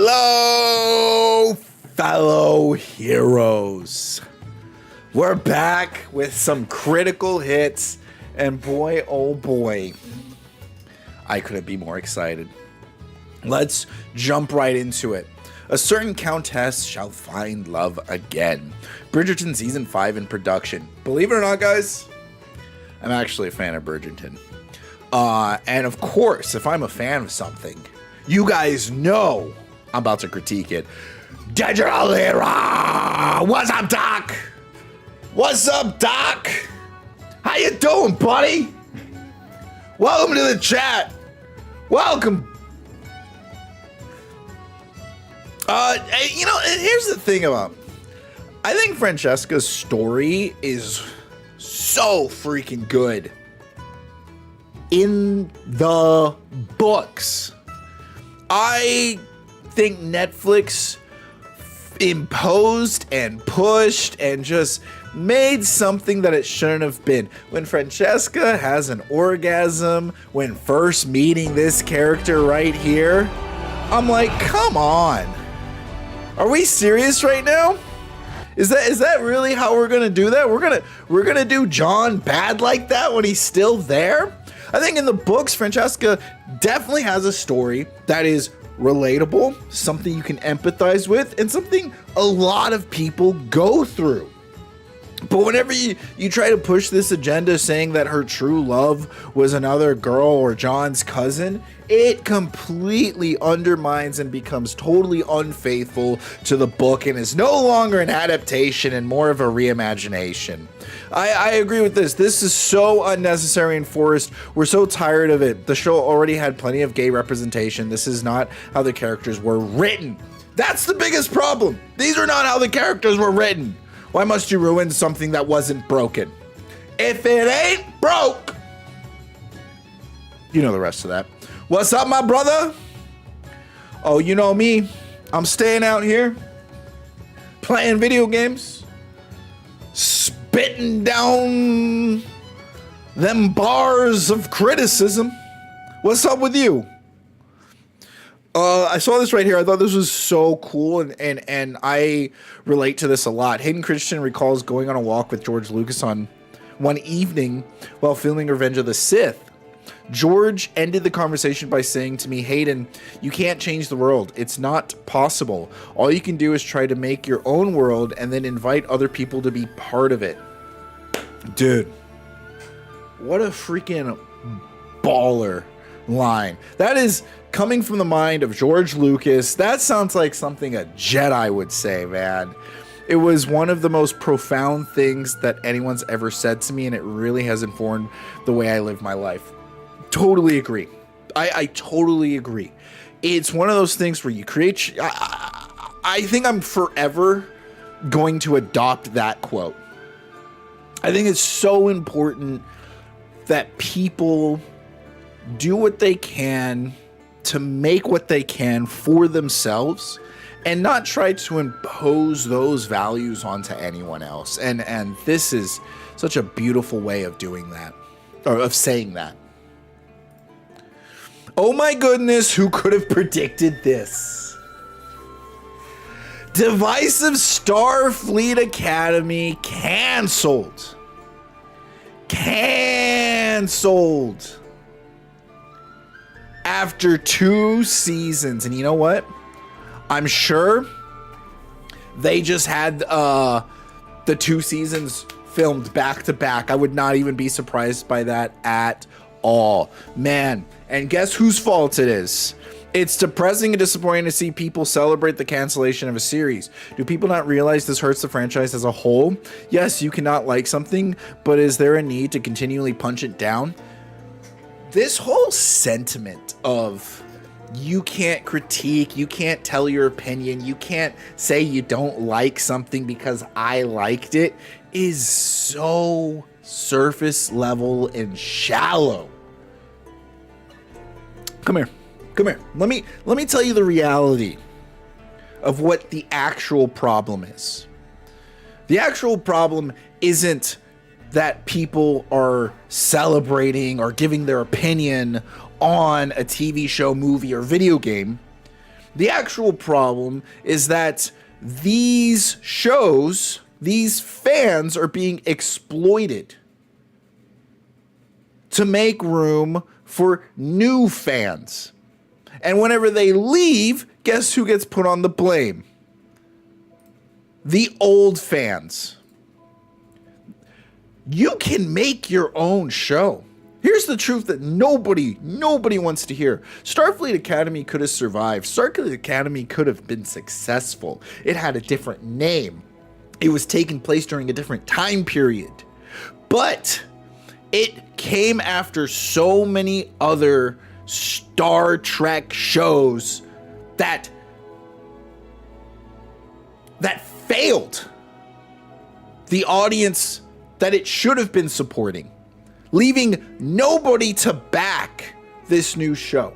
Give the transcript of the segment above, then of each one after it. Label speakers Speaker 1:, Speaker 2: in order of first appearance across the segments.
Speaker 1: Hello, fellow heroes. We're back with some critical hits, and boy, oh boy, I couldn't be more excited. Let's jump right into it. A certain countess shall find love again. Bridgerton Season 5 in production. Believe it or not, guys, I'm actually a fan of Bridgerton. And of course, if I'm a fan of something, you guys know I'm about to critique it. Digital Era! What's up, Doc? What's up, Doc? How you doing, buddy? Welcome to the chat. Welcome. Here's the thing about, I think Francesca's story is so freaking good in the books. I think Netflix imposed and pushed and just made something that it shouldn't have been. When Francesca has an orgasm when first meeting this character right here, I'm like, come on. Are we serious right now? Is that really how we're gonna do that? We're gonna do John bad like that when he's still there? I think in the books, Francesca definitely has a story that is relatable, something you can empathize with, and something a lot of people go through. But whenever you try to push this agenda saying that her true love was another girl or John's cousin, it completely undermines and becomes totally unfaithful to the book and is no longer an adaptation and more of a reimagination. I agree with this. This is so unnecessary and forced. We're so tired of it. The show already had plenty of gay representation. This is not how the characters were written. That's the biggest problem. These are not how the characters were written. Why must you ruin something that wasn't broken? If it ain't broke, you know the rest of that. What's up, my brother? Oh, you know me. I'm staying out here, playing video games, spitting down them bars of criticism. What's up with you? I saw this right here. I thought this was so cool, and I relate to this a lot. Hayden Christensen recalls going on a walk with George Lucas on one evening while filming Revenge of the Sith. George ended the conversation by saying to me, Hayden, you can't change the world. It's not possible. All you can do is try to make your own world and then invite other people to be part of it. Dude, what a freaking baller line. That is coming from the mind of George Lucas. That sounds like something a Jedi would say, man. It was one of the most profound things that anyone's ever said to me, and it really has informed the way I live my life. Totally agree. I totally agree. It's one of those things where you create... I think I'm forever going to adopt that quote. I think it's so important that people do what they can to make what they can for themselves and not try to impose those values onto anyone else. And this is such a beautiful way of doing that, or of saying that. Oh my goodness, who could have predicted this? Divisive Starfleet Academy canceled. Canceled. After 2 seasons. And you know what? I'm sure they just had the 2 seasons filmed back to back. I would not even be surprised by that at all. Man, and guess whose fault it is? It's depressing and disappointing to see people celebrate the cancellation of a series. Do people not realize this hurts the franchise as a whole? Yes, you cannot like something, but is there a need to continually punch it down? This whole sentiment of you can't critique, you can't tell your opinion, you can't say you don't like something because I liked it is so surface level and shallow. Come here. Let me tell you the reality of what the actual problem is. The actual problem isn't that people are celebrating or giving their opinion on a TV show, movie, or video game. The actual problem is that these shows, these fans are being exploited to make room for new fans. And whenever they leave, guess who gets put on the blame? The old fans. You can make your own show. Here's the truth that nobody wants to hear. Starfleet Academy could have survived. Starfleet Academy could have been successful. It had a different name. It was taking place during a different time period. But it came after so many other Star Trek shows that failed the audience that it should have been supporting, leaving nobody to back this new show.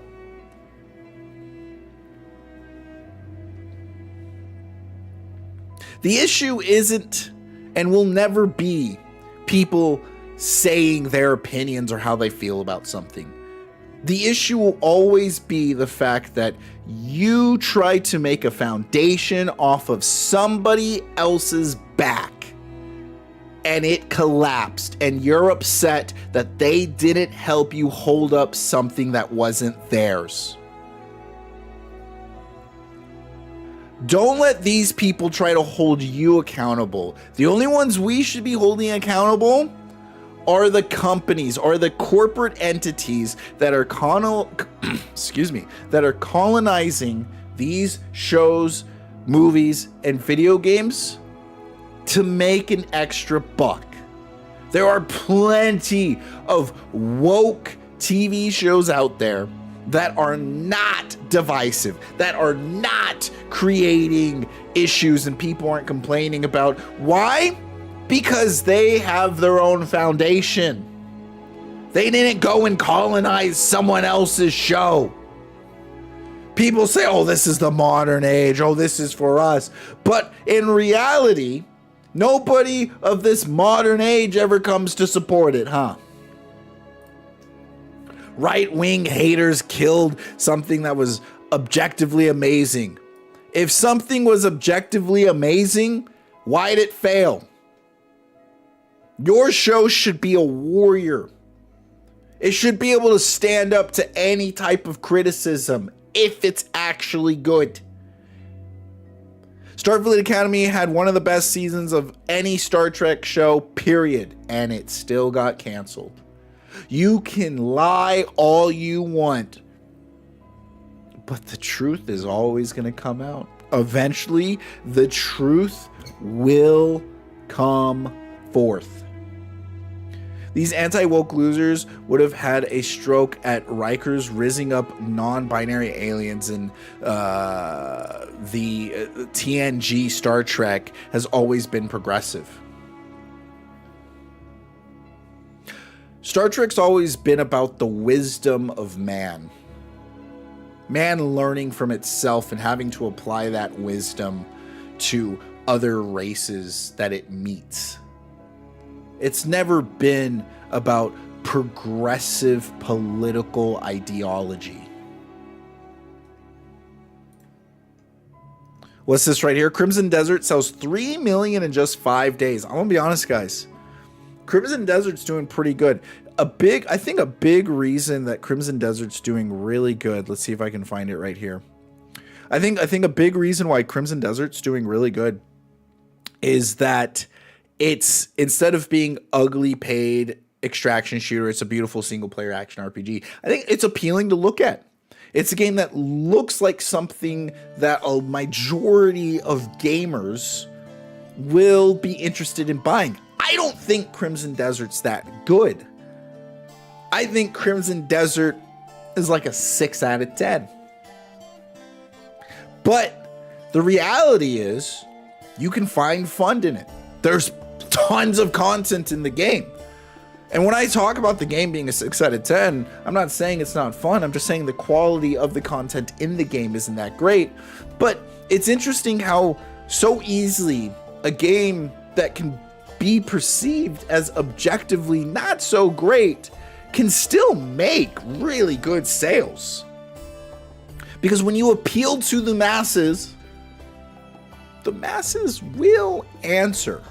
Speaker 1: The issue isn't and will never be people saying their opinions or how they feel about something. The issue will always be the fact that you try to make a foundation off of somebody else's back and it collapsed, and you're upset that they didn't help you hold up something that wasn't theirs. Don't let these people try to hold you accountable. The only ones we should be holding accountable are the companies, or the corporate entities that are that are colonizing these shows, movies, and video games to make an extra buck. There are plenty of woke TV shows out there that are not divisive, that are not creating issues and people aren't complaining about. Why? Because they have their own foundation. They didn't go and colonize someone else's show. People say, oh, this is the modern age. Oh, this is for us. But in reality, nobody of this modern age ever comes to support it, huh? Right-wing haters killed something that was objectively amazing. If something was objectively amazing, why'd it fail? Your show should be a warrior. It should be able to stand up to any type of criticism if it's actually good. Starfleet Academy had one of the best seasons of any Star Trek show, period, and it still got canceled. You can lie all you want, but the truth is always going to come out. Eventually, the truth will come forth. These anti-woke losers would have had a stroke at Riker's rizzing up non-binary aliens, and the TNG Star Trek has always been progressive. Star Trek's always been about the wisdom of man. Man learning from itself and having to apply that wisdom to other races that it meets. It's never been about progressive political ideology. What's this right here? Crimson Desert sells 3 million in just 5 days. I'm gonna be honest, guys. Crimson Desert's doing pretty good. I think a big reason that Crimson Desert's doing really good. Let's see if I can find it right here. I think a big reason why Crimson Desert's doing really good is that it's, instead of being ugly paid extraction shooter, it's a beautiful single player action RPG. I think it's appealing to look at. It's a game that looks like something that a majority of gamers will be interested in buying. I don't think Crimson Desert's that good. I think Crimson Desert is like a 6 out of 10. But the reality is, you can find fun in it. There's tons of content in the game. And when I talk about the game being a 6 out of 10, I'm not saying it's not fun. I'm just saying the quality of the content in the game isn't that great. But it's interesting how so easily a game that can be perceived as objectively not so great can still make really good sales. Because when you appeal to the masses will answer.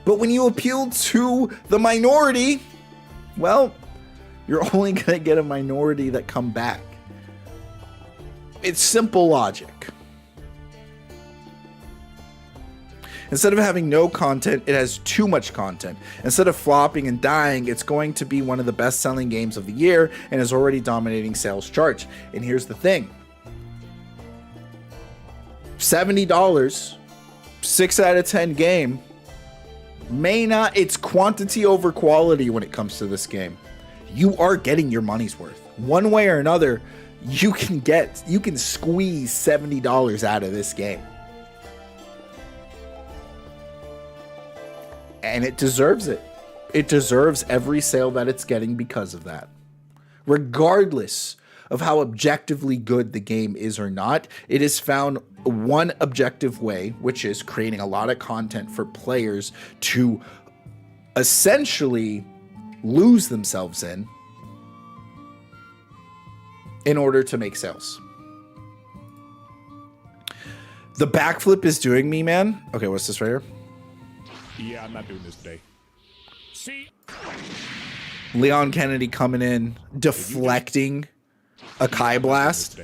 Speaker 1: But when you appeal to the minority, well, you're only going to get a minority that come back. It's simple logic. Instead of having no content, it has too much content. Instead of flopping and dying, it's going to be one of the best-selling games of the year and is already dominating sales charts. And here's the thing. $70, 6 out of 10 game, may not, it's quantity over quality when it comes to this game. You are getting your money's worth. One way or another, you can squeeze $70 out of this game. And it deserves it. It deserves every sale that it's getting because of that. Regardless of how objectively good the game is or not, it has found one objective way, which is creating a lot of content for players to essentially lose themselves in order to make sales. The backflip is doing me, man. Okay, what's this right here?
Speaker 2: Yeah, I'm not doing this today. See?
Speaker 1: Leon Kennedy coming in, deflecting a Kai blast.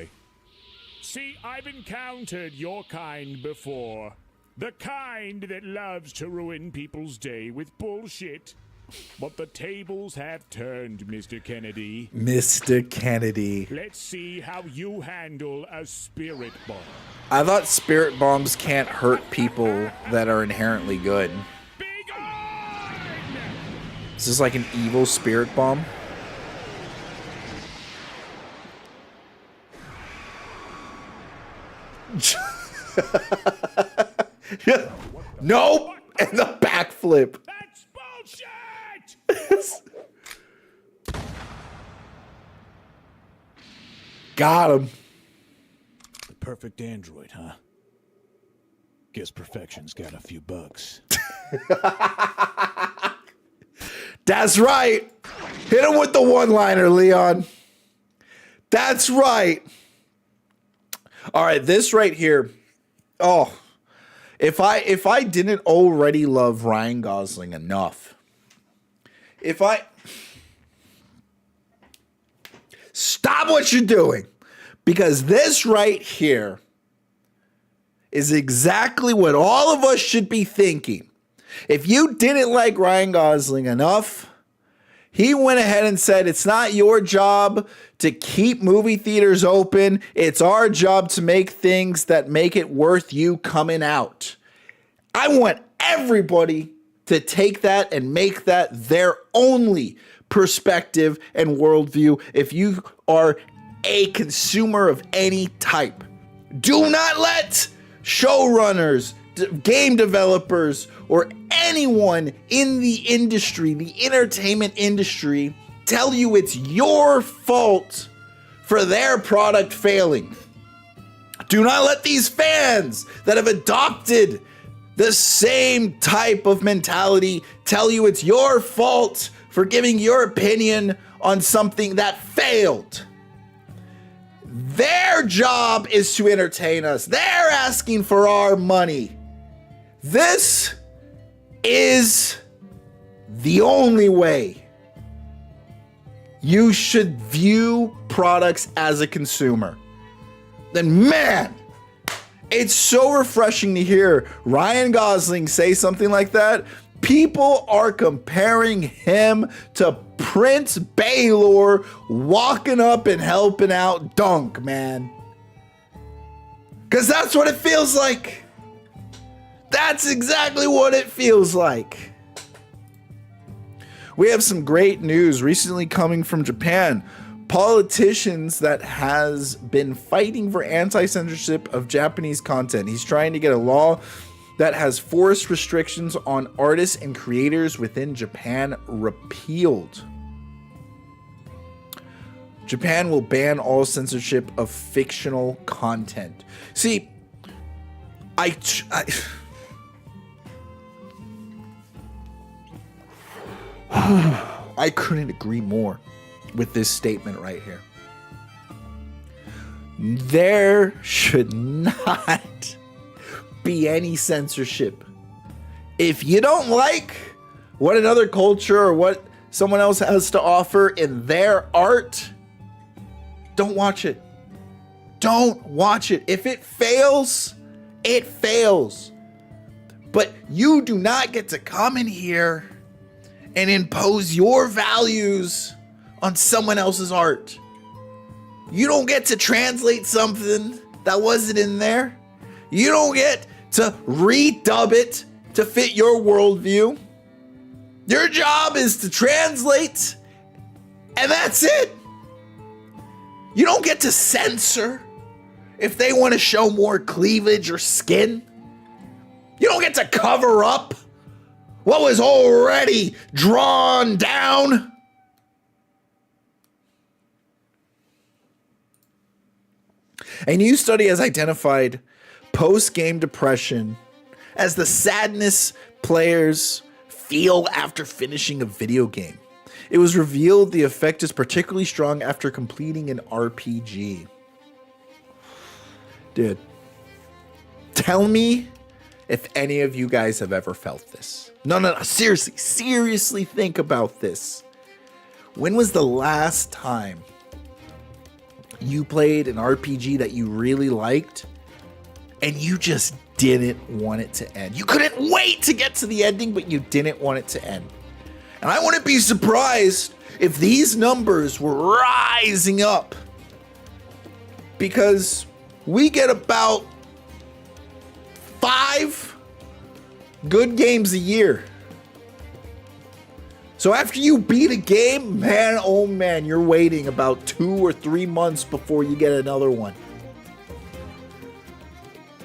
Speaker 2: See, I've encountered your kind before. The kind that loves to ruin people's day with bullshit. But the tables have turned, Mr. Kennedy.
Speaker 1: Mr. Kennedy.
Speaker 2: Let's see how you handle a spirit bomb.
Speaker 1: I thought spirit bombs can't hurt people that are inherently good. Is this like an evil spirit bomb? Nope! And the backflip.
Speaker 2: That's bullshit!
Speaker 1: Got him.
Speaker 3: The perfect android, huh? Guess perfection's got a few bugs.
Speaker 1: That's right. Hit him with the one-liner, Leon. That's right. All right, this right here. Oh, if I didn't already love Ryan Gosling enough, stop what you're doing, because this right here is exactly what all of us should be thinking. If you didn't like Ryan Gosling enough, he went ahead and said, it's not your job to keep movie theaters open. It's our job to make things that make it worth you coming out. I want everybody to take that and make that their only perspective and worldview if you are a consumer of any type. Do not let showrunners, game developers, or anyone in the industry, the entertainment industry, tell you it's your fault for their product failing. Do not let these fans that have adopted the same type of mentality tell you it's your fault for giving your opinion on something that failed. Their job is to entertain us. They're asking for our money. This is the only way you should view products as a consumer. Then, man, it's so refreshing to hear Ryan Gosling say something like that. People are comparing him to Prince Baylor walking up and helping out Dunk, man. Because that's what it feels like. That's exactly what it feels like. We have some great news recently coming from Japan. Politicians that has been fighting for anti-censorship of Japanese content. He's trying to get a law that has forced restrictions on artists and creators within Japan repealed. Japan will ban all censorship of fictional content. See, I couldn't agree more with this statement right here. There should not be any censorship. If you don't like what another culture or what someone else has to offer in their art, don't watch it. Don't watch it. If it fails, it fails. But you do not get to come in here and impose your values on someone else's art. You don't get to translate something that wasn't in there. You don't get to redub it to fit your worldview. Your job is to translate, and that's it. You don't get to censor if they want to show more cleavage or skin. You don't get to cover up what was already drawn down. A new study has identified post-game depression as the sadness players feel after finishing a video game. It was revealed the effect is particularly strong after completing an RPG. Dude, tell me if any of you guys have ever felt this. No, seriously think about this. When was the last time you played an RPG that you really liked and you just didn't want it to end? You couldn't wait to get to the ending, but you didn't want it to end. And I wouldn't be surprised if these numbers were rising up, because we get about 5 good games a year. So after you beat a game, man, oh man, you're waiting about 2 or 3 months before you get another one.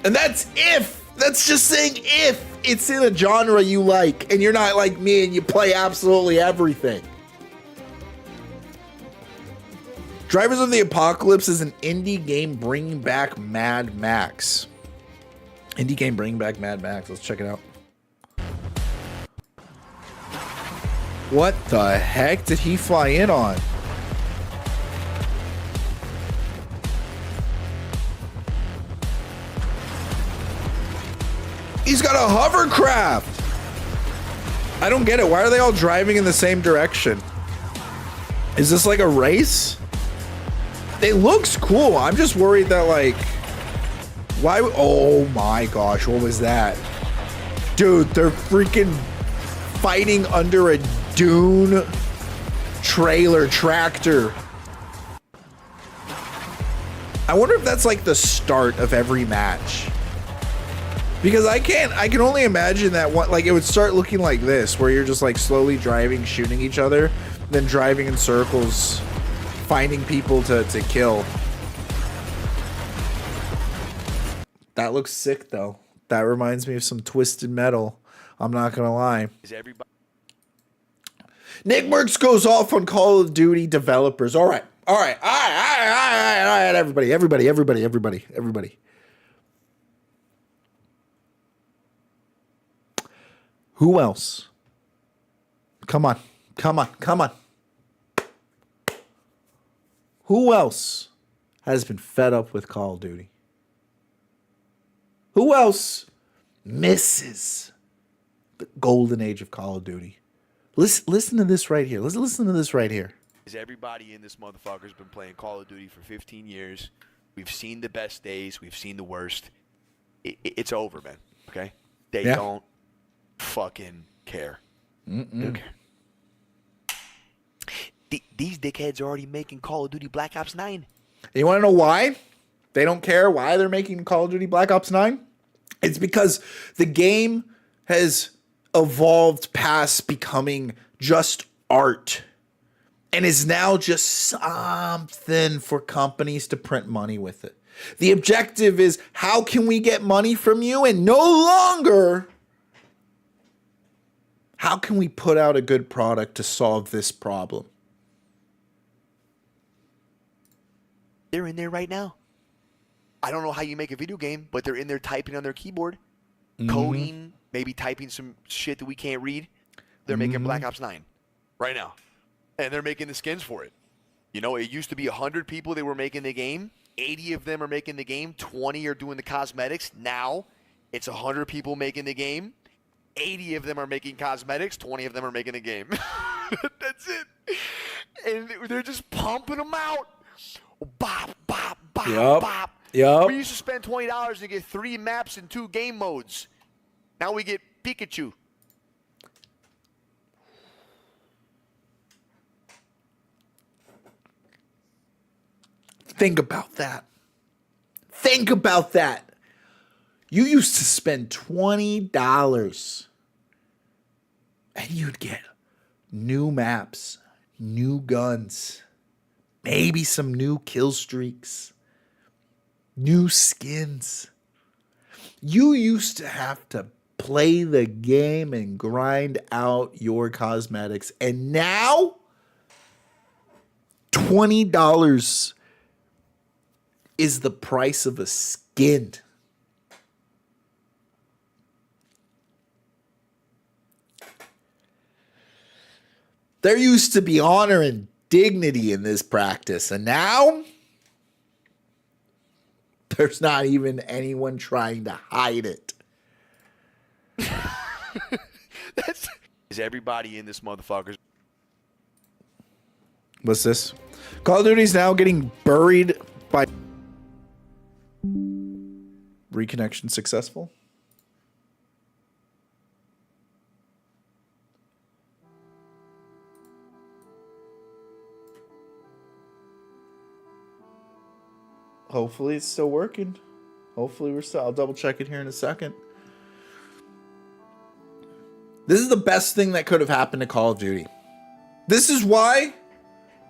Speaker 1: And that's just saying if it's in a genre you like and you're not like me and you play absolutely everything. Drivers of the Apocalypse is an indie game bringing back Mad Max. Indie game bringing back Mad Max. Let's check it out. What the heck did he fly in on? He's got a hovercraft. I don't get it. Why are they all driving in the same direction? Is this like a race? It looks cool. I'm just worried that, like, why? Oh my gosh, what was that? Dude, they're freaking fighting under a Dune trailer tractor. I wonder if that's like the start of every match. Because I can only imagine that one, like, it would start looking like this, where you're just like slowly driving, shooting each other, then driving in circles, finding people to kill. That looks sick though. That reminds me of some Twisted Metal. I'm not gonna lie.
Speaker 4: Is everybody?
Speaker 1: Nick Merckx goes off on Call of Duty developers. All right, everybody. Who else? Come on. Who else has been fed up with Call of Duty? Who else misses the golden age of Call of Duty? Listen to this right here. Let's listen to this right here.
Speaker 4: Is everybody in this motherfucker's been playing Call of Duty for 15 years? We've seen the best days. We've seen the worst. It's over, man. Okay? They don't fucking care. Okay. These dickheads are already making Call of Duty Black Ops 9.
Speaker 1: You want to know why? They don't care why they're making Call of Duty Black Ops 9? It's because the game has evolved past becoming just art and is now just something for companies to print money with it. The objective is, how can we get money from you? And no longer, how can we put out a good product to solve this problem?
Speaker 4: They're in there right now. I don't know how you make a video game, but they're in there typing on their keyboard, coding, maybe typing some shit that we can't read. They're making Black Ops 9 right now. And they're making the skins for it. You know, it used to be 100 people that were making the game. 80 of them are making the game, 20 are doing the cosmetics. Now it's 100 people making the game. 80 of them are making cosmetics, 20 of them are making the game. That's it. And they're just pumping them out. Bop, bop, bop, bop.
Speaker 1: Yep.
Speaker 4: We used to spend $20 to get 3 maps and 2 game modes. Now we get Pikachu.
Speaker 1: Think about that. Think about that. You used to spend $20 and you'd get new maps, new guns, maybe some new kill streaks, new skins. You used to have to play the game and grind out your cosmetics. And now, $20 is the price of a skin. There used to be honor and dignity in this practice, and now there's not even anyone trying to hide it.
Speaker 4: Is everybody in this motherfucker's?
Speaker 1: What's this? Call of Duty's now getting buried by reconnection successful. Hopefully it's still working. Hopefully we're still. I'll double check it here in a second. This is the best thing that could have happened to Call of Duty. This is why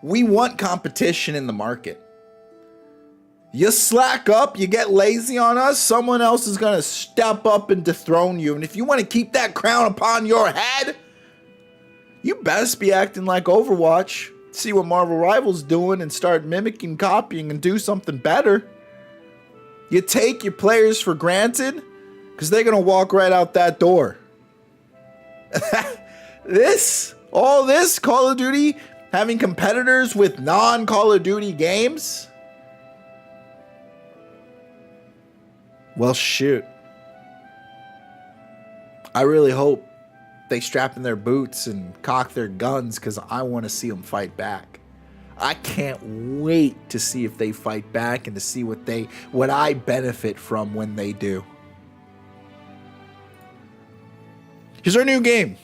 Speaker 1: we want competition in the market. You slack up, you get lazy on us, someone else is going to step up and dethrone you. And if you want to keep that crown upon your head, you best be acting like Overwatch. See what Marvel Rivals doing and start mimicking, copying, and do something better. You take your players for granted because they're going to walk right out that door. All this Call of Duty, having competitors with non-Call of Duty games. Well, shoot. I really hope they strap in their boots and cock their guns because I want to see them fight back. I can't wait to see if they fight back and to see what I benefit from when they do. Here's our new game.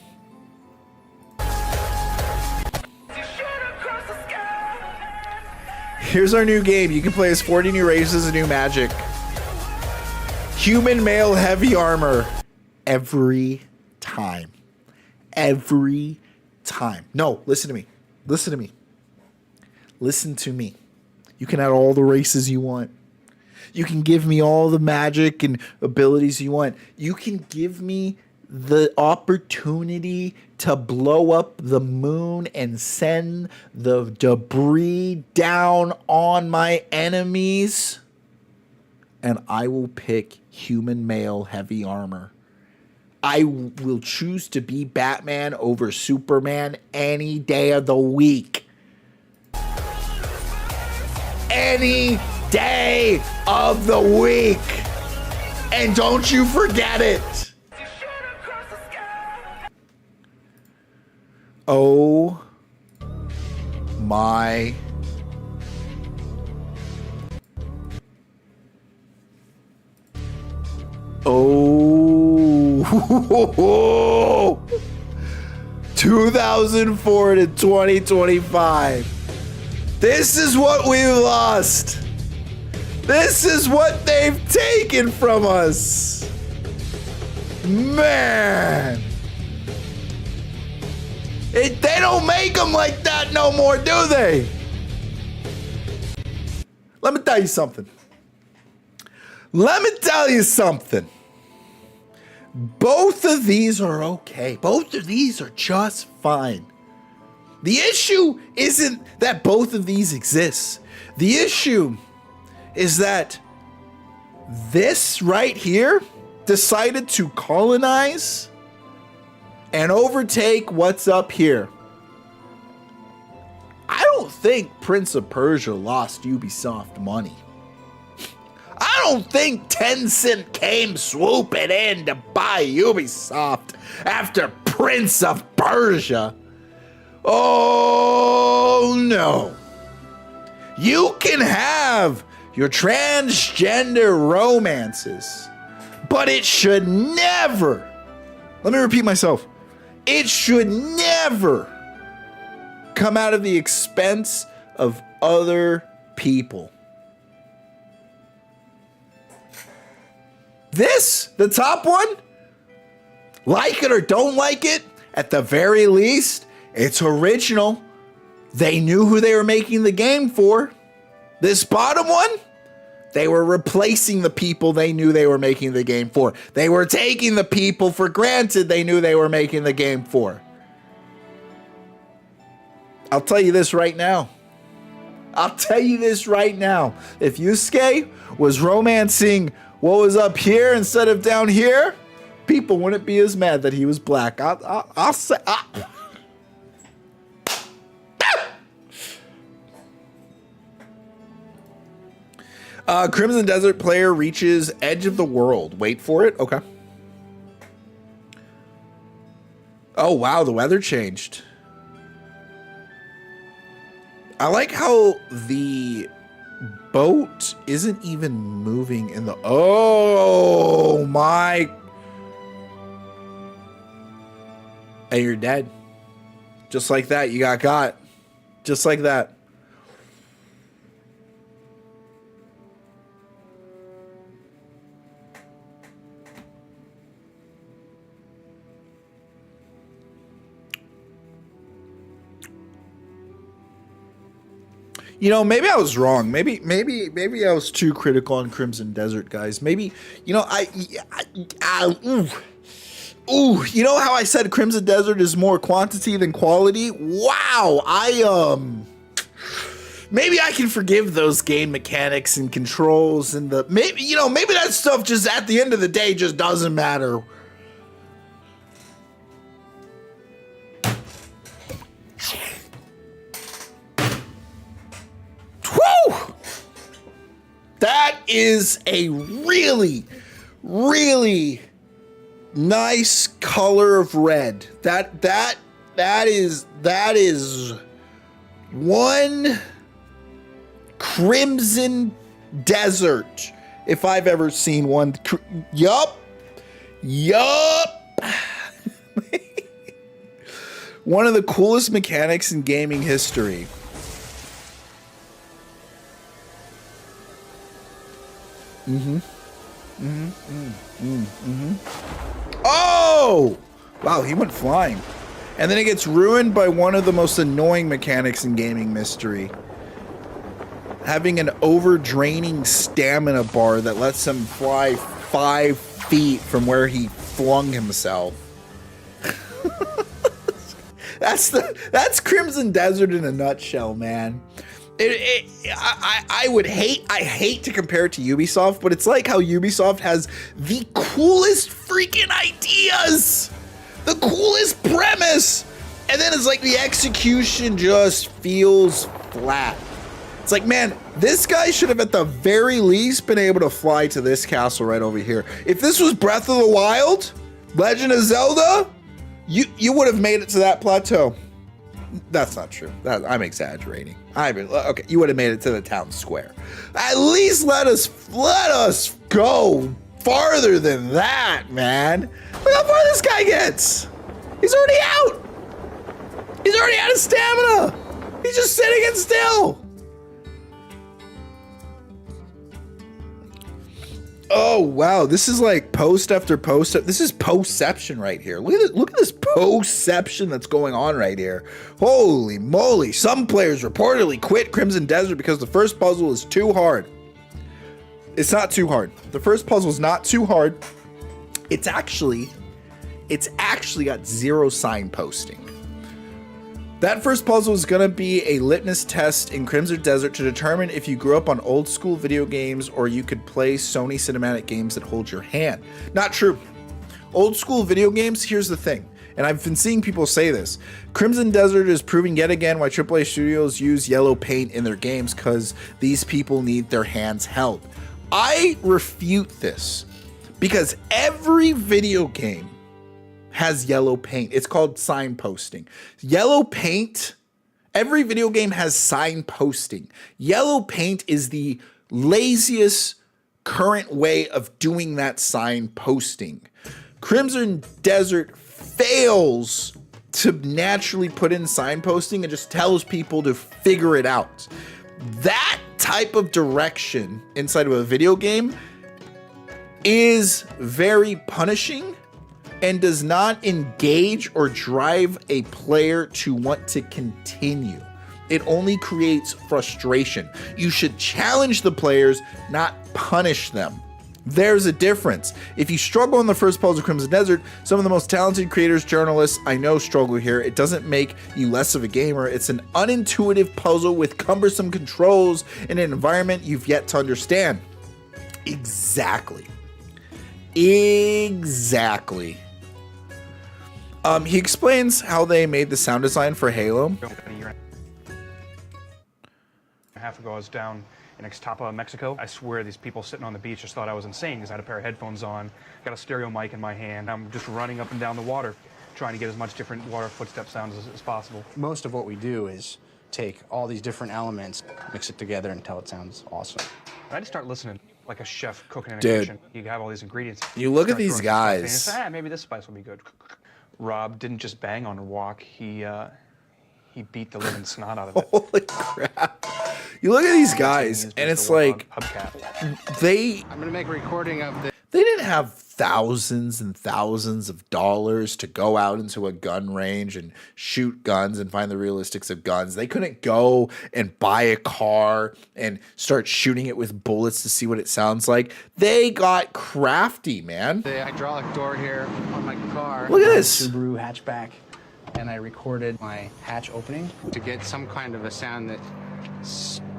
Speaker 1: Here's our new game. You can play as 40 new races and new magic. Human male heavy armor. Every time. Every time. No, listen to me. Listen to me. Listen to me. You can add all the races you want. You can give me all the magic and abilities you want. You can give me the opportunity to blow up the moon and send the debris down on my enemies. And I will pick human male heavy armor. I will choose to be Batman over Superman any day of the week. Any day of the week. And don't you forget it. Oh my. Oh. 2004 to 2025. This is what we've lost. This is what they've taken from us. Man. They don't make them like that no more, do they? Let me tell you something. Both of these are okay. Both of these are just fine. The issue isn't that both of these exist. The issue is that this right here decided to colonize and overtake what's up here. I don't think Prince of Persia lost Ubisoft money. don't think Tencent came swooping in to buy Ubisoft after Prince of Persia. Oh no. You can have your transgender romances, but it should never, let me repeat myself, it should never come out of the expense of other people. This, the top one, like it or don't like it, at the very least, it's original. They knew who they were making the game for. This bottom one, they were replacing the people they knew they were making the game for. They were taking the people for granted they knew they were making the game for. I'll tell you this right now. If Yusuke was romancing what was up here instead of down here, people wouldn't be as mad that he was black. I'll say... Crimson Desert player reaches edge of the world. Wait for it. Okay. Oh, wow. The weather changed. I like how the boat isn't even moving in the... Oh, my... And you're dead. Just like that. You got. Just like that. You know, maybe I was wrong. Maybe I was too critical on Crimson Desert, guys. Maybe, you know, you know how I said Crimson Desert is more quantity than quality? Wow, maybe I can forgive those game mechanics and controls and maybe that stuff just at the end of the day just doesn't matter. That is a really, really nice color of red. That is one Crimson Desert if I've ever seen one. Yup. One of the coolest mechanics in gaming history. Oh! Wow, he went flying. And then it gets ruined by one of the most annoying mechanics in gaming mystery. Having an over-draining stamina bar that lets him fly 5 feet from where he flung himself. That's Crimson Desert in a nutshell, man. I hate to compare it to Ubisoft, but it's like how Ubisoft has the coolest freaking ideas, the coolest premise, and then it's like the execution just feels flat. It's like, man, this guy should have at the very least been able to fly to this castle right over here. If this was Breath of the Wild, Legend of Zelda, you would have made it to that plateau. That's not true. I'm exaggerating. Okay, you would have made it to the town square. At least let us go farther than that, man. Look how far this guy gets. He's already out. He's already out of stamina. He's just sitting and still. Oh, wow. This is like post after post. This is postception right here. Look at this postception that's going on right here. Holy moly. Some players reportedly quit Crimson Desert because the first puzzle is too hard. It's not too hard. The first puzzle is not too hard. It's actually got 0 signposting. That first puzzle is going to be a litmus test in Crimson Desert to determine if you grew up on old school video games or you could play Sony cinematic games that hold your hand. Not true. Old school video games, here's the thing, and I've been seeing people say this. Crimson Desert is proving yet again why AAA studios use yellow paint in their games because these people need their hands held. I refute this because every video game has yellow paint. It's called signposting. Yellow paint, every video game has signposting. Yellow paint is the laziest current way of doing that signposting. Crimson Desert fails to naturally put in signposting and just tells people to figure it out. That type of direction inside of a video game is very punishing and does not engage or drive a player to want to continue. It only creates frustration. You should challenge the players, not punish them. There's a difference. If you struggle in the first puzzle of Crimson Desert, some of the most talented creators, journalists I know struggle here. It doesn't make you less of a gamer. It's an unintuitive puzzle with cumbersome controls in an environment you've yet to understand. Exactly. Exactly. He explains how they made the sound design for Halo.
Speaker 5: A year and a half ago, I was down in Ixtapa, Mexico. I swear these people sitting on the beach just thought I was insane because I had a pair of headphones on, got a stereo mic in my hand. I'm just running up and down the water, trying to get as much different water footstep sounds as possible.
Speaker 6: Most of what we do is take all these different elements, mix it together until it sounds awesome.
Speaker 5: I just start listening like a chef cooking in a
Speaker 1: Dude.
Speaker 5: kitchen. You have all these ingredients.
Speaker 1: You look at
Speaker 5: Start
Speaker 1: these
Speaker 5: throwing some stuff in,
Speaker 1: guys.
Speaker 5: and say, maybe this spice will be good. Rob didn't just bang on a wok. He beat the living snot out of it.
Speaker 1: Holy crap. You look at these guys, and it's like they
Speaker 6: I'm gonna make a recording of this.
Speaker 1: they didn't have thousands and thousands of dollars to go out into a gun range and shoot guns and find the realistics of guns. They couldn't go and buy a car and start shooting it with bullets to see what it sounds like. They got crafty, man.
Speaker 6: The hydraulic door here on my car.
Speaker 1: Look at this.
Speaker 6: Subaru hatchback, and I recorded my hatch opening to get some kind of a sound that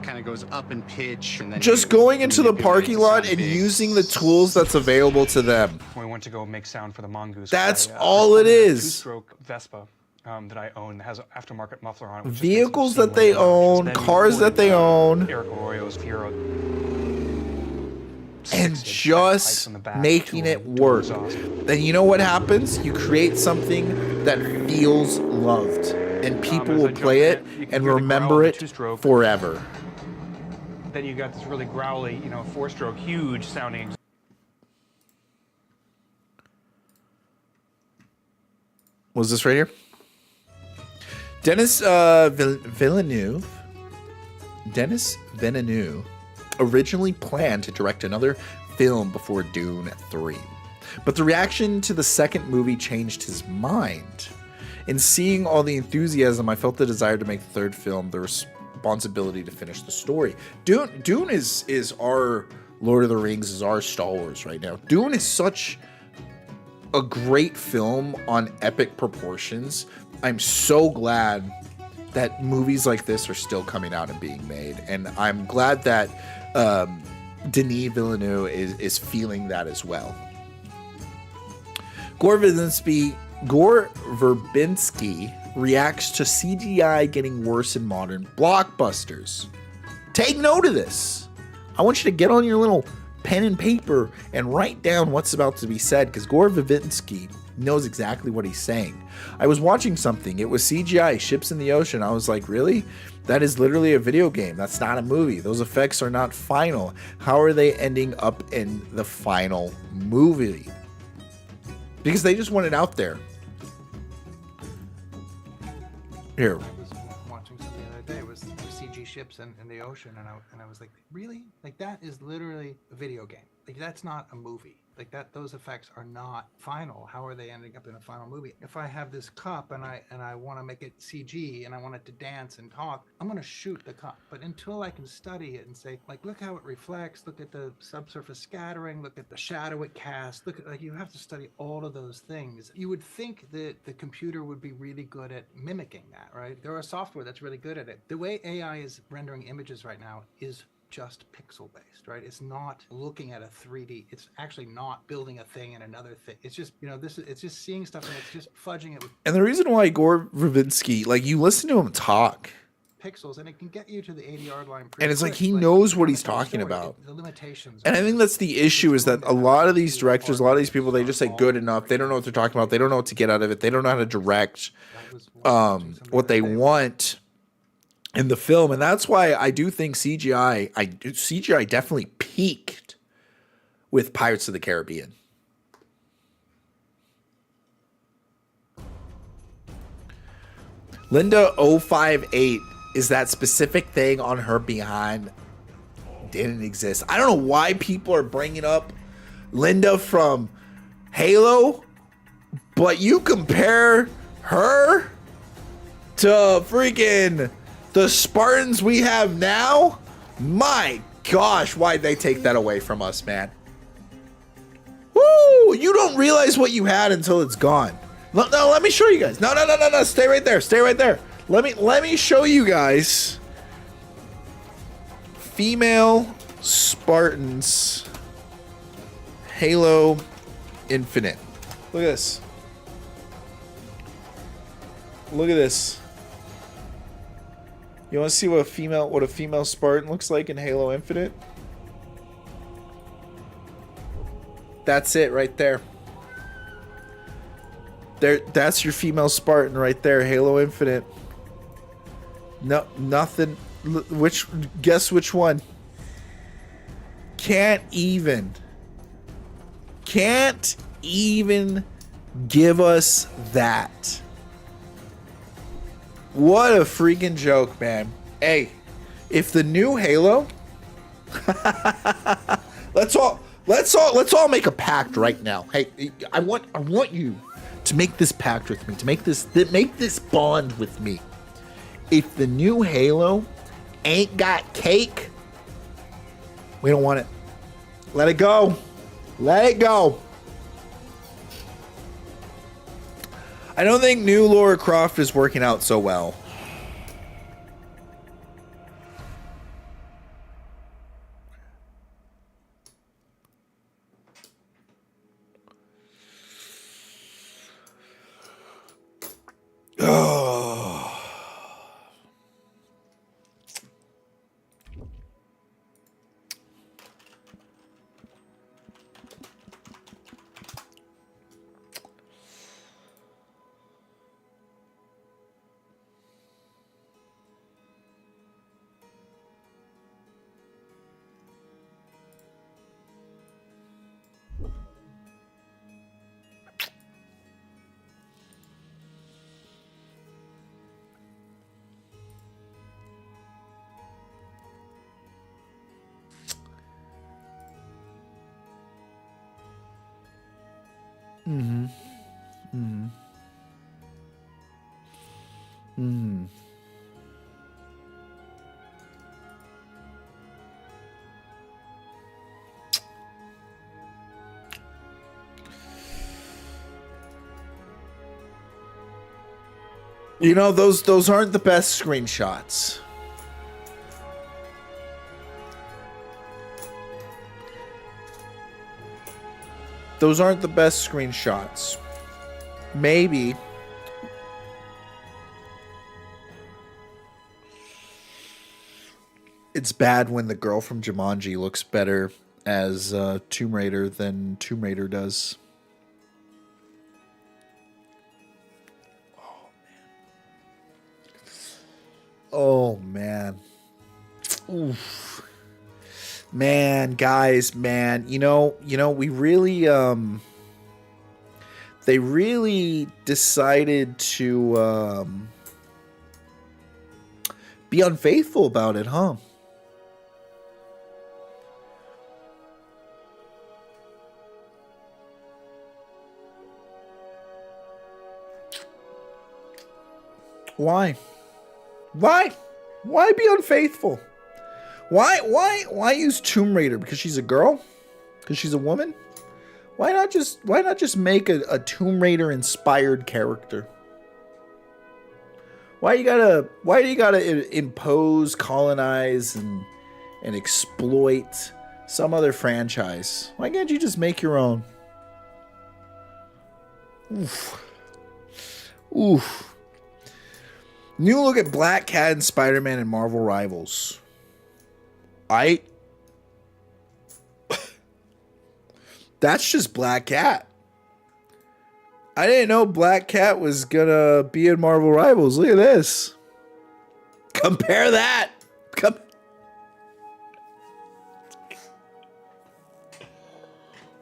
Speaker 6: kind of goes up in pitch. And then
Speaker 1: Just going into the parking lot and using the tools that's available to them.
Speaker 5: We went to go make sound for the Mongoose.
Speaker 1: That's
Speaker 5: I
Speaker 1: all it
Speaker 5: recorded a
Speaker 1: is.
Speaker 5: Two-stroke Vespa that I own that has an aftermarket muffler on it. which just
Speaker 1: Vehicles
Speaker 5: makes it
Speaker 1: that they
Speaker 5: seem like
Speaker 1: own,
Speaker 5: then we
Speaker 1: cars that they
Speaker 5: recorded,
Speaker 1: own.
Speaker 5: Eric Arroyo's Fiero.
Speaker 1: And
Speaker 5: 6-inch
Speaker 1: just
Speaker 5: pipes on the back,
Speaker 1: making
Speaker 5: two
Speaker 1: it
Speaker 5: dual
Speaker 1: work.
Speaker 5: exhaust.
Speaker 1: Then you know what happens? You create something that feels loved, and people
Speaker 5: as I
Speaker 1: will
Speaker 5: jump
Speaker 1: play
Speaker 5: in
Speaker 1: it
Speaker 5: it, you can
Speaker 1: and
Speaker 5: hear the
Speaker 1: remember
Speaker 5: growl of
Speaker 1: it
Speaker 5: the two-stroke.
Speaker 1: forever.
Speaker 5: Then you got this really growly, four-stroke, huge sounding.
Speaker 1: Was this right here? Denis Villeneuve originally planned to direct another film before Dune 3. But the reaction to the second movie changed his mind. In seeing all the enthusiasm, I felt the desire to make the third film, the responsibility to finish the story. Dune is our Lord of the Rings, is our Star Wars right now. Dune is such a great film on epic proportions. I'm so glad that movies like this are still coming out and being made, and I'm glad that Denis Villeneuve is feeling that as well. Gore Verbinski reacts to CGI getting worse in modern blockbusters. Take note of this. I want you to get on your little pen and paper and write down what's about to be said, because Gore Verbinski knows exactly what he's saying. I was watching something. It was CGI, ships in the ocean. I was like, really? That is literally a video game. That's not a movie. Those effects are not final. How are they ending up in the final movie? Because they just want it out there. Here.
Speaker 7: I was watching something the other day. It was CG ships in the ocean, and I was like, really? Like, that is literally a video game. Like, that's not a movie. Like, those effects are not final. How are they ending up in a final movie? If I have this cup and I want to make it CG and I want it to dance and talk, I'm going to shoot the cup. But until I can study it and say, like, look how it reflects, look at the subsurface scattering, look at the shadow it casts, look at, like, you have to study all of those things. You would think that the computer would be really good at mimicking that, right? There are software that's really good at it. The way AI is rendering images right now is just pixel based, right? It's not looking at a 3D. It's actually not building a thing and another thing. It's just, it's just seeing stuff and it's just fudging it with
Speaker 1: And the reason why Gore Verbinski, like, you listen to him talk,
Speaker 7: pixels, and it can get you to the 80-yard line.
Speaker 1: And it's like
Speaker 7: pretty
Speaker 1: he
Speaker 7: quick,
Speaker 1: knows
Speaker 7: but
Speaker 1: what
Speaker 7: the
Speaker 1: he's talking
Speaker 7: story,
Speaker 1: about.
Speaker 7: the limitations.
Speaker 1: And I think that's the issue, is that a lot of these directors, a lot of these people, they just say good enough. They don't know what they're talking about. They don't know what to get out of it. They don't know how to direct what they want in the film. And that's why I do think CGI definitely peaked with Pirates of the Caribbean. Linda 058 is that specific thing on her behind didn't exist. I don't know why people are bringing up Linda from Halo, but you compare her to freaking the Spartans we have now? My gosh, why'd they take that away from us, man? Woo! You don't realize what you had until it's gone. No, let me show you guys. No. Stay right there. Stay right there. Let me show you guys female Spartans Halo Infinite. Look at this. Look at this. You want to see what a female Spartan looks like in Halo Infinite? That's it right there. That's your female Spartan right there, Halo Infinite. No, nothing. Guess which one? Can't even give us that. What a freaking joke, man. Hey, if the new Halo, let's all make a pact right now. Hey, I want you to make this pact with me, to make this bond with me. If the new Halo ain't got cake, we don't want it. Let it go. Let it go. I don't think new Lara Croft is working out so well. You know, those aren't the best screenshots. Those aren't the best screenshots. Maybe it's bad when the girl from Jumanji looks better as Tomb Raider than Tomb Raider does. Oh man. Oof. Man, guys, man, you know, we really they really decided to be unfaithful about it, huh? Why? Why be unfaithful? Why use Tomb Raider? Because she's a girl? Because she's a woman? Why not just make a Tomb Raider inspired character? Why do you gotta impose, colonize, and exploit some other franchise? Why can't you just make your own? Oof. New look at Black Cat and Spider-Man and Marvel Rivals. That's just Black Cat. I didn't know Black Cat was gonna be in Marvel Rivals. Look at this. Compare that.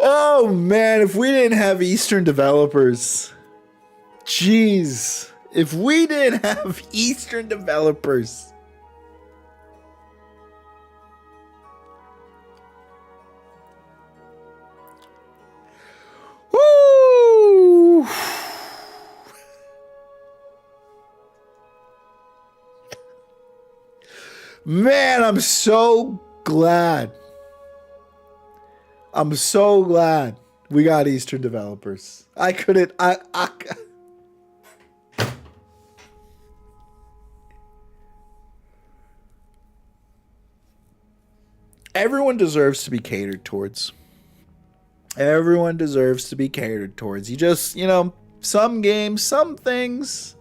Speaker 1: Oh man, if we didn't have Eastern developers. Jeez. If we didn't have Eastern developers. Woo! Man, I'm so glad. I'm so glad we got Eastern developers. Everyone deserves to be catered towards. Everyone deserves to be catered towards. You just, some games, some things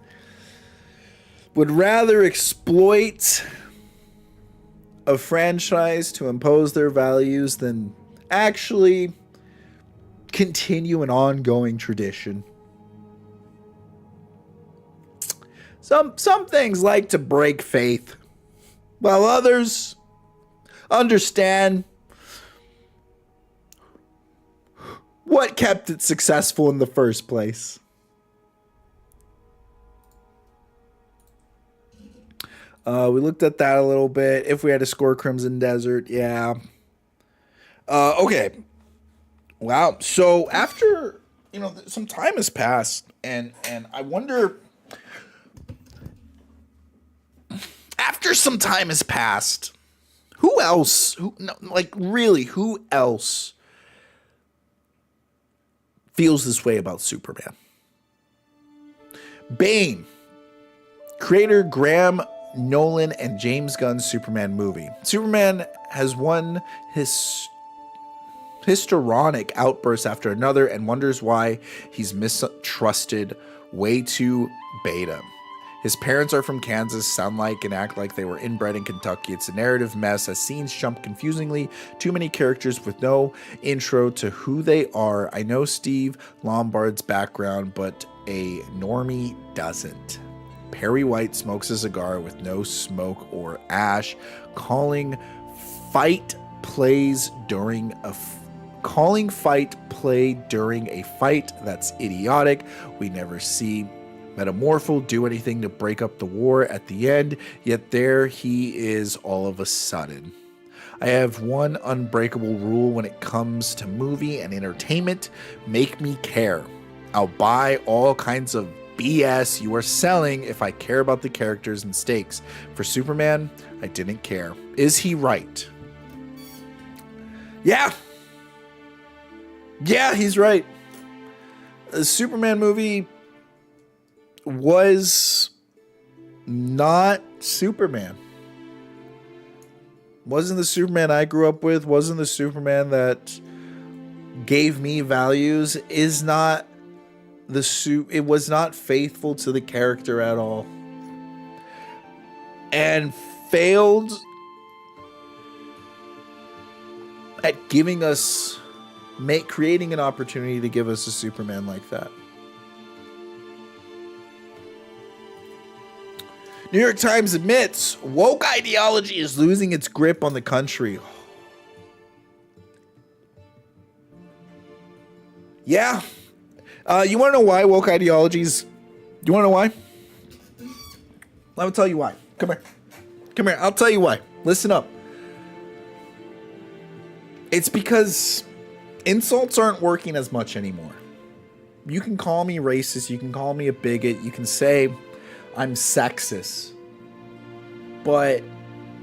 Speaker 1: would rather exploit a franchise to impose their values than actually continue an ongoing tradition. Some things like to break faith, while others understand what kept it successful in the first place. We looked at that a little bit. If we had to score Crimson Desert, yeah. Okay. Wow. So after, some time has passed, and I wonder, after some time has passed, who else feels this way about Superman? Bane. Creator Graham Nolan and James Gunn's Superman movie. Superman has one histrionic outburst after another and wonders why he's mistrusted way too beta. His parents are from Kansas, sound like and act like they were inbred in Kentucky. It's a narrative mess as scenes jump confusingly. Too many characters with no intro to who they are. I know Steve Lombard's background, but a normie doesn't. Perry White smokes a cigar with no smoke or ash. Calling fight play during a fight. That's idiotic. We never see Metamorpho do anything to break up the war at the end, yet there he is all of a sudden. I have one unbreakable rule when it comes to movie and entertainment: make me care. I'll buy all kinds of BS you are selling if I care about the characters and stakes. For Superman, I didn't care. Is he right? Yeah, he's right. The Superman movie was not Superman. Wasn't the Superman I grew up with, wasn't the Superman that gave me values, it was not faithful to the character at all. And failed at creating an opportunity to give us a Superman like that. New York Times admits woke ideology is losing its grip on the country. Yeah. You want to know why woke ideologies? You want to know why? Let me tell you why. Come here. I'll tell you why. Listen up. It's because insults aren't working as much anymore. You can call me racist. You can call me a bigot. You can say I'm sexist, but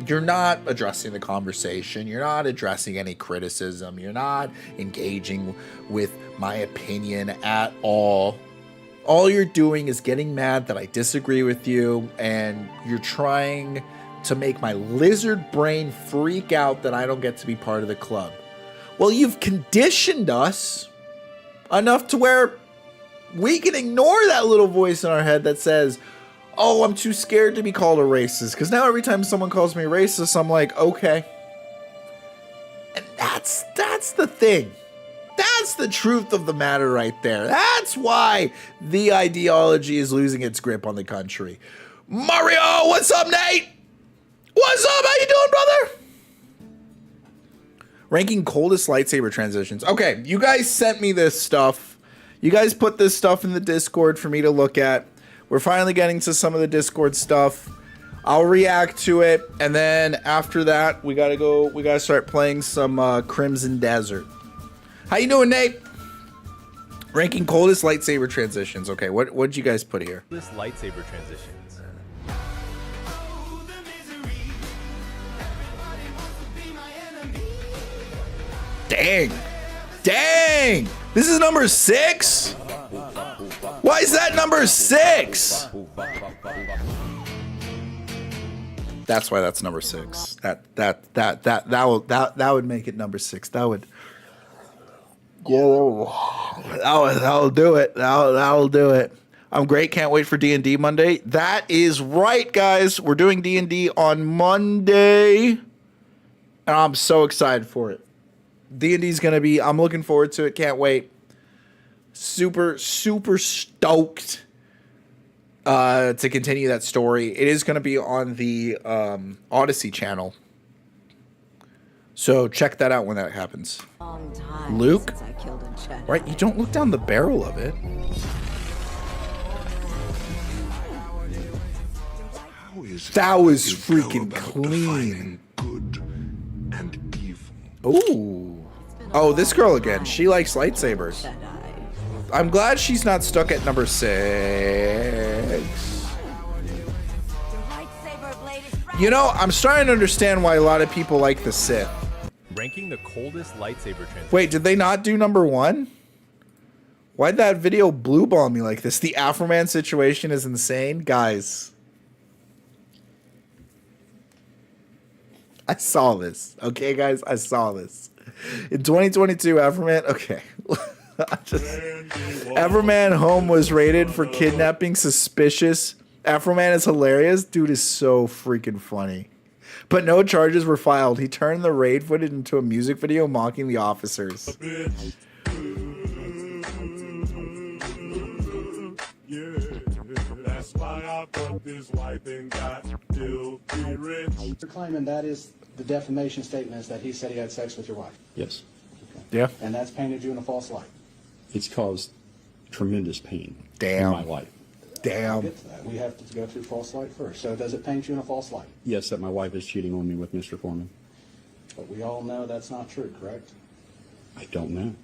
Speaker 1: you're not addressing the conversation. You're not addressing any criticism. You're not engaging with my opinion at all. All you're doing is getting mad that I disagree with you, and you're trying to make my lizard brain freak out that I don't get to be part of the club. Well, you've conditioned us enough to where we can ignore that little voice in our head that says, oh, I'm too scared to be called a racist. Because now every time someone calls me racist, I'm like, okay. And that's the thing. That's the truth of the matter right there. That's why the ideology is losing its grip on the country. Mario, what's up, Nate? What's up? How you doing, brother? Ranking coldest lightsaber transitions. Okay, you guys sent me this stuff. You guys put this stuff in the Discord for me to look at. We're finally getting to some of the Discord stuff. I'll react to it, and then after that, we gotta start playing some Crimson Desert. How you doing, Nate? Ranking coldest lightsaber transitions. Okay, what'd you guys put here?
Speaker 8: This lightsaber transitions.
Speaker 1: Dang. Dang. This is number 6? Why is that number 6? That's why that's number 6. That would make it number 6. That'll do it. That'll do it. I'm great. Can't wait for D&D Monday. That is right, guys. We're doing D&D on Monday, and I'm so excited for it. D&D is going to be, I'm looking forward to it. Can't wait. Super, super stoked to continue that story. It is going to be on the Odyssey channel. So check that out when that happens. Luke? Right, you don't look down the barrel of it. That was freaking clean.
Speaker 9: Good and evil.
Speaker 1: Ooh. Oh, this girl again. She likes lightsabers. I'm glad she's not stuck at number 6. You know, I'm starting to understand why a lot of people like the Sith.
Speaker 8: Ranking the coldest lightsaber transition.
Speaker 1: Wait, did they not do number 1? Why'd that video blue ball me like this? The Afroman situation is insane. Guys. I saw this. Okay, guys? I saw this. In 2022, Afroman... Okay. Afroman home was raided for kidnapping suspicious. Afroman is hilarious. Dude is so freaking funny. But no charges were filed. He turned the raid footage into a music video mocking the officers.
Speaker 2: That's why I put this wife and got filthy rich.
Speaker 10: You're claiming that is the defamation statement is that he said he had sex with your wife.
Speaker 11: Yes.
Speaker 1: Yeah.
Speaker 10: And that's painted you in a false light.
Speaker 11: It's caused tremendous pain
Speaker 1: Damn.
Speaker 11: in my life.
Speaker 1: Damn.
Speaker 10: Get to that. We have to go through false light first. So does it paint you in a false light?
Speaker 11: Yes, that my wife is cheating on me with Mr. Foreman.
Speaker 10: But we all know that's not true, correct?
Speaker 11: I don't know.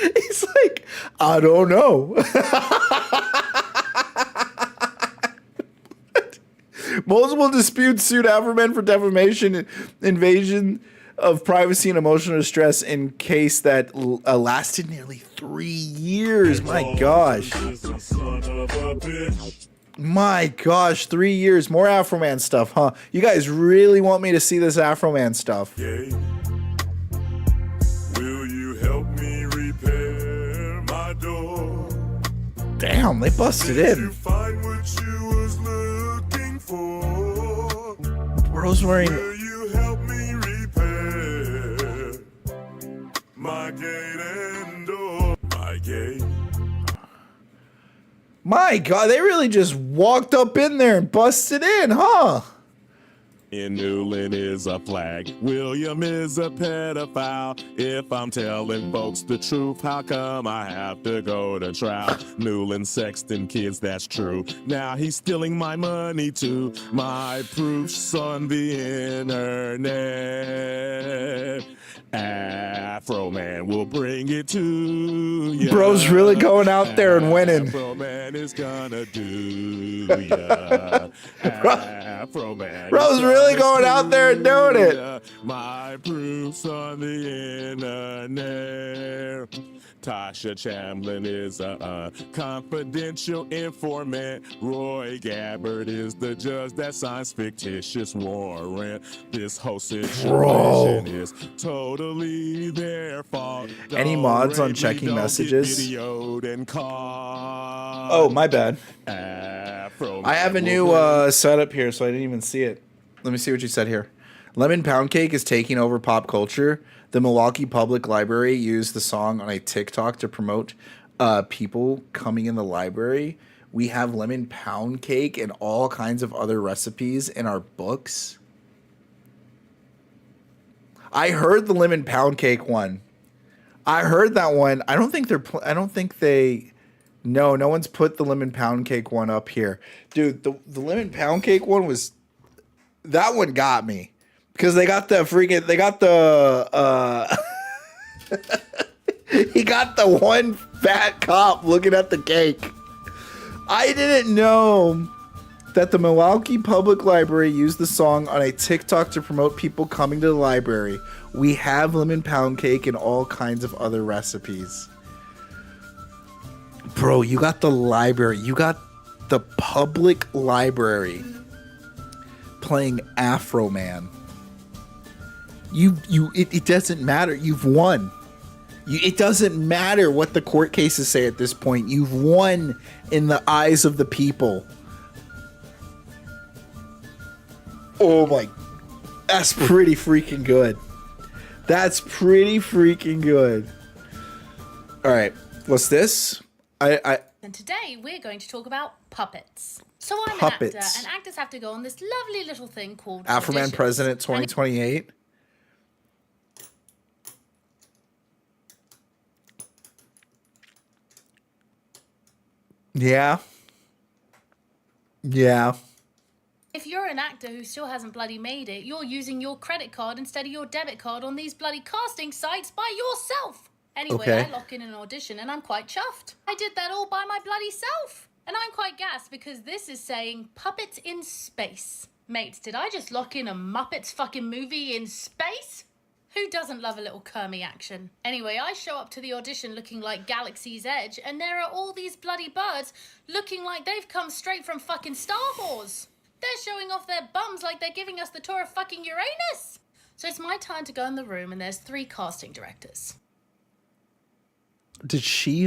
Speaker 1: He's like, I don't know. Multiple disputes sued Afroman for defamation, invasion of privacy, and emotional distress in case that lasted nearly 3 years. My gosh. My gosh, 3 years. More Afroman stuff, huh? You guys really want me to see this Afroman stuff.
Speaker 2: Will you help me repair my door?
Speaker 1: Damn, they busted in.
Speaker 2: Find what you was looking for.
Speaker 1: Bro's wearing...
Speaker 2: Will you help me repair my gate and door? My gate.
Speaker 1: My God, they really just walked up in there and busted in, huh?
Speaker 2: In Newland is a flag. William is a pedophile. If I'm telling folks the truth, how come I have to go to trial? Newland sexting kids, that's true. Now he's stealing my money too. My proof's on the internet. Afroman will bring it to ya.
Speaker 1: Bro's really going out there and winning.
Speaker 2: Afroman is gonna do ya. Afroman.
Speaker 1: Bro's really going out there and doing it.
Speaker 2: My proof's on the internet.
Speaker 12: Tasha Chamberlain is a confidential informant. Roy Gabbard is the judge that signs fictitious warrant. This whole situation is totally their fault.
Speaker 1: Any mods on
Speaker 12: Don't
Speaker 1: checking
Speaker 12: get
Speaker 1: messages?
Speaker 12: videoed and caught.
Speaker 1: Oh, my bad.
Speaker 12: Afro
Speaker 1: I have a
Speaker 12: Man
Speaker 1: new
Speaker 12: will be-
Speaker 1: setup here, so I didn't even see it. Let me see what you said here. Lemon Pound Cake is taking over pop culture. The Milwaukee Public Library used the song on a TikTok to promote people coming in the library. We have lemon pound cake and all kinds of other recipes in our books. I heard the lemon pound cake one. I heard that one. I don't think they. No one's put the lemon pound cake one up here, dude. The lemon pound cake one was. That one got me because they got the freaking. They got the. He got the one fat cop looking at the cake. I didn't know that the Milwaukee Public Library used the song on a TikTok to promote people coming to the library. We have lemon pound cake and all kinds of other recipes. Bro, you got the library. You got the public library playing Afro Man. It doesn't matter. You've won. It doesn't matter what the court cases say at this point. You've won in the eyes of the people. Oh my. That's pretty freaking good. That's pretty freaking good. All right. What's this?
Speaker 13: And today we're going to talk about puppets. So I'm
Speaker 1: Puppets.
Speaker 13: an actor, and actors have to go on this lovely little thing called
Speaker 1: Afro Man
Speaker 13: auditions.
Speaker 1: President 2028. Yeah. Yeah.
Speaker 13: If you're an actor who still hasn't bloody made it, you're using your credit card instead of your debit card on these bloody casting sites by yourself. Anyway,
Speaker 1: Okay.
Speaker 13: I lock in an audition and I'm quite chuffed. I did that all by my bloody self. And I'm quite gassed because this is saying puppets in space. Mates, did I just lock in a Muppets fucking movie in space? Who doesn't love a little Kermie action? Anyway, I show up to the audition looking like Galaxy's Edge, and there are all these bloody birds looking like they've come straight from fucking Star Wars. They're showing off their bums like they're giving us the tour of fucking Uranus. So it's my turn to go in the room, and there's 3 casting directors.
Speaker 1: Did she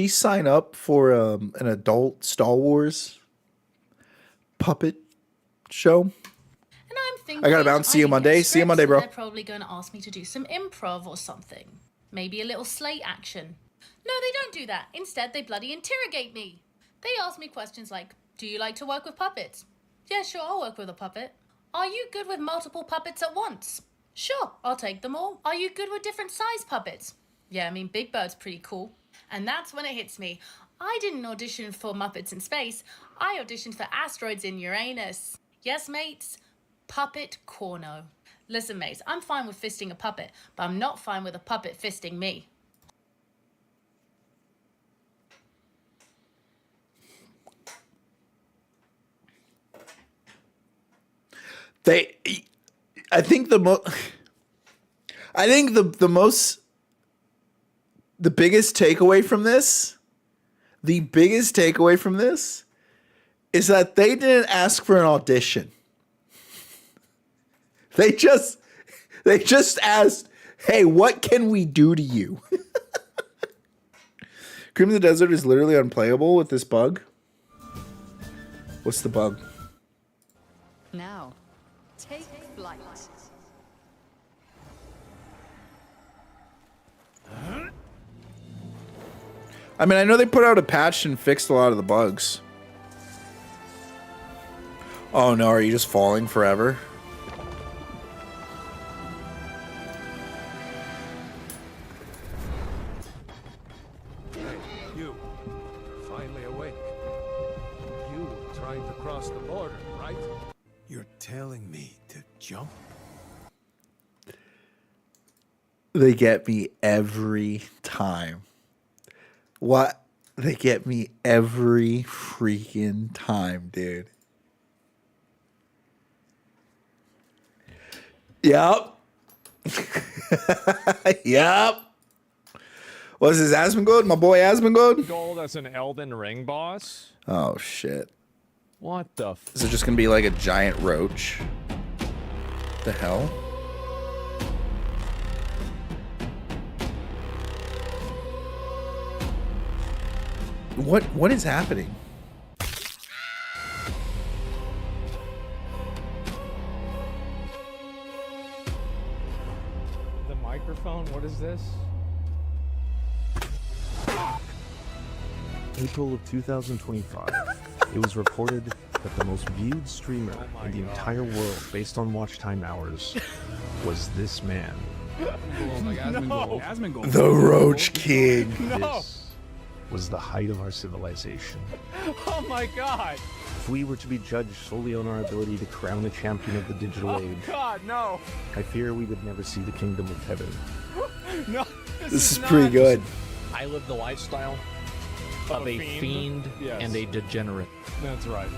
Speaker 1: sign up for an adult Star Wars puppet show?
Speaker 13: And I'm thinking,
Speaker 1: I gotta bounce. See you
Speaker 13: need
Speaker 1: Monday.
Speaker 13: a
Speaker 1: See you
Speaker 13: script,
Speaker 1: Monday,
Speaker 13: so
Speaker 1: bro.
Speaker 13: They're probably going to ask me to do some improv or something. Maybe a little slate action. No, they don't do that. Instead, they bloody interrogate me. They ask me questions like, do you like to work with puppets? Yeah, sure, I'll work with a puppet. Are you good with multiple puppets at once? Sure, I'll take them all. Are you good with different size puppets? Yeah, I mean, Big Bird's pretty cool. And that's when it hits me. I didn't audition for Muppets in Space. I auditioned for Asteroids in Uranus. Yes, mates, puppet corno. Listen, mates, I'm fine with fisting a puppet, but I'm not fine with a puppet fisting me.
Speaker 1: I think the biggest takeaway from this, is that they didn't ask for an audition. They just asked, hey, what can we do to you? Cream of the Desert is literally unplayable with this bug. What's the bug?
Speaker 14: Now, take flight.
Speaker 1: I mean, I know they put out a patch and fixed a lot of the bugs. Oh no, are you just falling forever?
Speaker 15: Hey, you. Finally awake. You were trying to cross the border, right?
Speaker 3: You're telling me to jump?
Speaker 1: They get me every time. What? They get me every freaking time, dude. Yep. Yep. Was this Asmongold? My boy Asmongold?
Speaker 8: Gold as an Elden Ring boss?
Speaker 1: Oh, shit.
Speaker 8: What the
Speaker 1: Is it just going to be like a giant roach? The hell? What is happening?
Speaker 8: The microphone? What is this?
Speaker 16: April of 2025, it was reported that the most viewed streamer in the entire world, based on watch time hours, was this man.
Speaker 1: The Roach King.
Speaker 16: This was the height of our civilization.
Speaker 8: Oh my god!
Speaker 16: If we were to be judged solely on our ability to crown a champion of the digital age,
Speaker 8: God, no!
Speaker 16: I fear we would never see the kingdom of heaven.
Speaker 8: No,
Speaker 1: This is pretty good.
Speaker 17: I live the lifestyle of a fiend
Speaker 8: Yes.
Speaker 17: and a degenerate.
Speaker 8: That's right.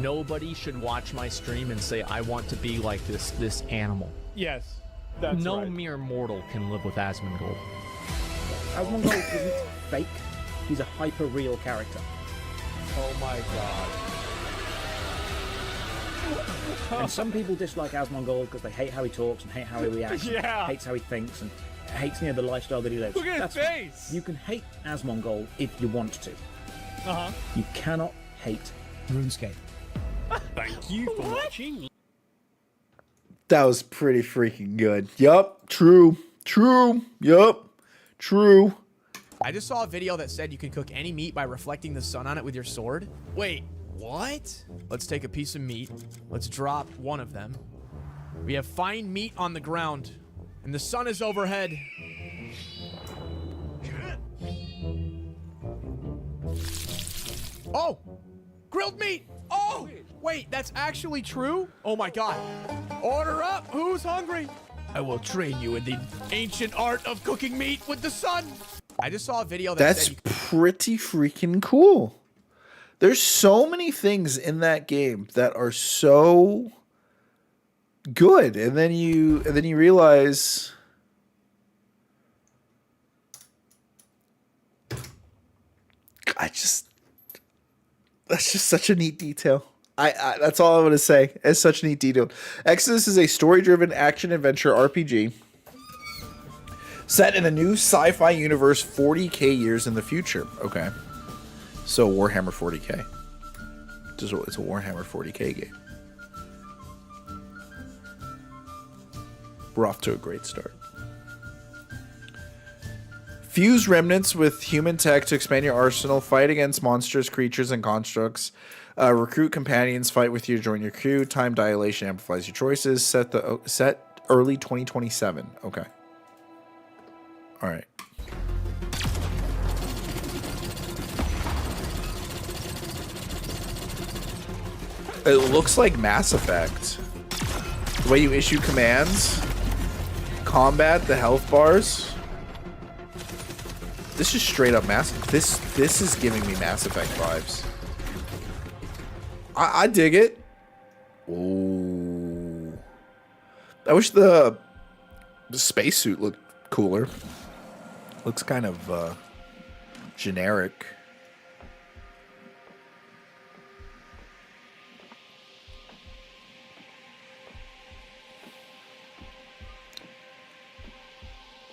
Speaker 17: Nobody should watch my stream and say I want to be like this animal.
Speaker 8: Yes, that's
Speaker 17: no
Speaker 8: right.
Speaker 17: mere mortal can live with Asmongold.
Speaker 18: Asmongold isn't fake. He's a hyper-real character.
Speaker 8: Oh my god.
Speaker 18: And some people dislike Asmongold because they hate how he talks and hate how he reacts.
Speaker 8: Yeah.
Speaker 18: And hates how he thinks and hates the lifestyle that he lives.
Speaker 8: Look at his
Speaker 18: That's fine.
Speaker 8: face.
Speaker 18: You can hate Asmongold if you want to.
Speaker 8: Uh-huh.
Speaker 18: You cannot hate RuneScape.
Speaker 8: Thank you for watching.
Speaker 1: That was pretty freaking good. Yup. True. Yup. True.
Speaker 19: I just saw a video that said you can cook any meat by reflecting the sun on it with your sword. Wait, what? Let's take a piece of meat. Let's drop one of them. We have fine meat on the ground, and the sun is overhead. Oh! Grilled meat! Oh! Wait, that's actually true? Oh my god. Order up! Who's hungry? I will train you in the ancient art of cooking meat with the sun! I just saw a video that
Speaker 1: That's
Speaker 19: said
Speaker 1: pretty freaking cool. There's so many things in that game that are so good, and then you realize that's just such a neat detail. I that's all I'm gonna say. It's such a neat detail. Exodus is a story-driven action-adventure RPG set in a new sci-fi universe 40k years in the future. Okay. So Warhammer 40k. It's a Warhammer 40k game. We're off to a great start. Fuse remnants with human tech to expand your arsenal. Fight against monstrous creatures and constructs. Recruit companions. Fight with you. Join your crew. Time dilation amplifies your choices. Set early 2027. Okay. All right. It looks like Mass Effect. The way you issue commands, combat, the health bars. This is straight up Mass. This is giving me Mass Effect vibes. I dig it. Ooh. I wish the spacesuit looked cooler. Looks kind of generic.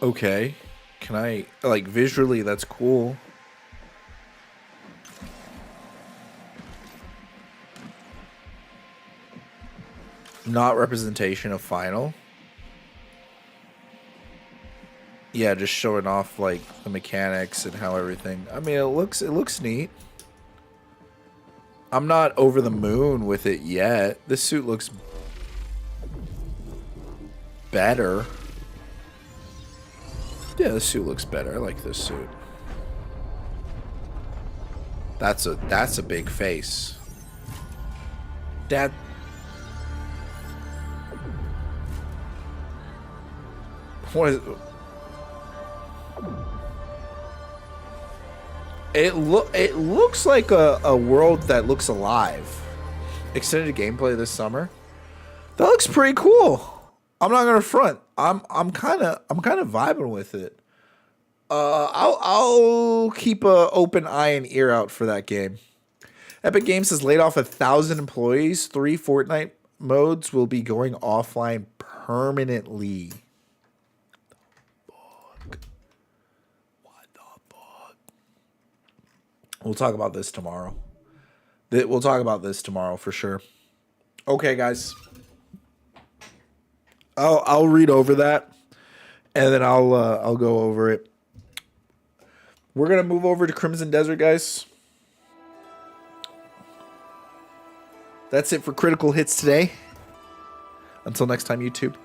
Speaker 1: Okay. Can I, like, visually, that's cool. Not representation of final. Yeah, just showing off, like, the mechanics and how everything. I mean, it looks neat. I'm not over the moon with it yet. This suit looks better. Yeah, this suit looks better. I like this suit. That's a big face. That what is it looks like a world that looks alive. Extended gameplay this summer. That looks pretty cool. I'm not gonna front. I'm kind of vibing with it. I'll keep a open eye and ear out for that game. Epic Games has laid off 1,000 employees. 3 Fortnite modes will be going offline permanently. What the fuck? We'll talk about this tomorrow. We'll talk about this tomorrow for sure. Okay, guys. I'll read over that, and then I'll go over it. We're gonna move over to Crimson Desert, guys. That's it for Critical Hits today. Until next time, YouTube.